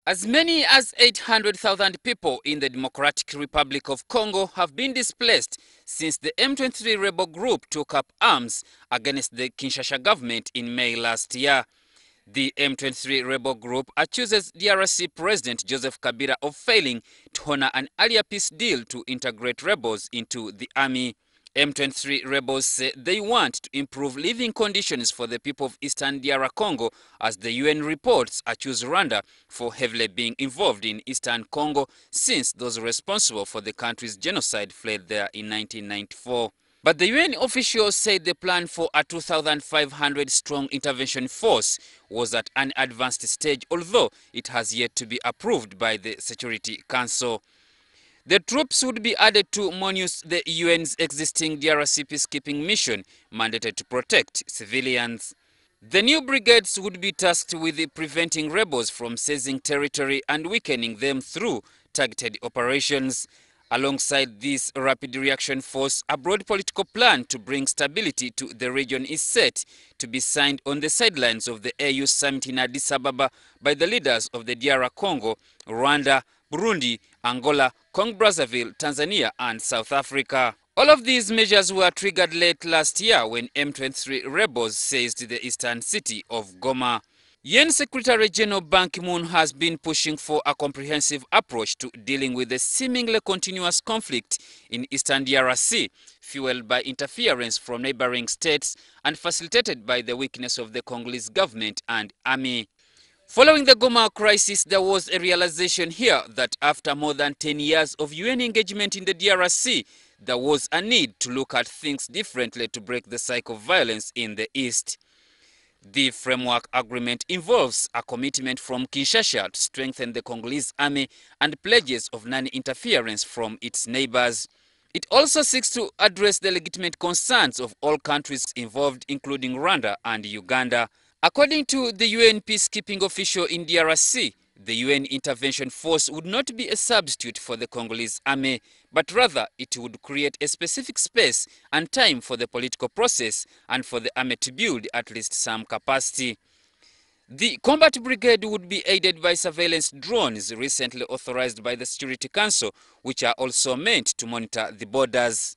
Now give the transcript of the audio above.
As many as 800,000 people in the Democratic Republic of Congo have been displaced since the M23 rebel group took up arms against the Kinshasa government in May last year. The M23 rebel group accuses DRC President Joseph Kabila of failing to honor an earlier peace deal to integrate rebels into the army. M23 rebels say they want to improve living conditions for the people of Eastern DR Congo, as the UN reports accuse Rwanda for heavily being involved in Eastern Congo since those responsible for the country's genocide fled there in 1994. But the UN officials said the plan for a 2,500-strong intervention force was at an advanced stage, although it has yet to be approved by the Security Council. The troops would be added to MONUSCO, the UN's existing DRC peacekeeping mission, mandated to protect civilians. The new brigades would be tasked with preventing rebels from seizing territory and weakening them through targeted operations. Alongside this rapid reaction force, a broad political plan to bring stability to the region is set to be signed on the sidelines of the AU summit in Addis Ababa by the leaders of the DR Congo, Rwanda, Burundi, Angola, Congo-Brazzaville, Tanzania and South Africa. All of these measures were triggered late last year when M23 rebels seized the eastern city of Goma. UN Secretary General Ban Ki-moon has been pushing for a comprehensive approach to dealing with the seemingly continuous conflict in Eastern DRC, fueled by interference from neighboring states and facilitated by the weakness of the Congolese government and army. Following the Goma crisis, there was a realization here that after more than 10 years of UN engagement in the DRC, there was a need to look at things differently to break the cycle of violence in the East. The framework agreement involves a commitment from Kinshasa to strengthen the Congolese army and pledges of non-interference from its neighbors. It also seeks to address the legitimate concerns of all countries involved, including Rwanda and Uganda. According to the UN peacekeeping official in DRC, the UN intervention force would not be a substitute for the Congolese army, but rather it would create a specific space and time for the political process and for the army to build at least some capacity. The combat brigade would be aided by surveillance drones recently authorized by the Security Council, which are also meant to monitor the borders.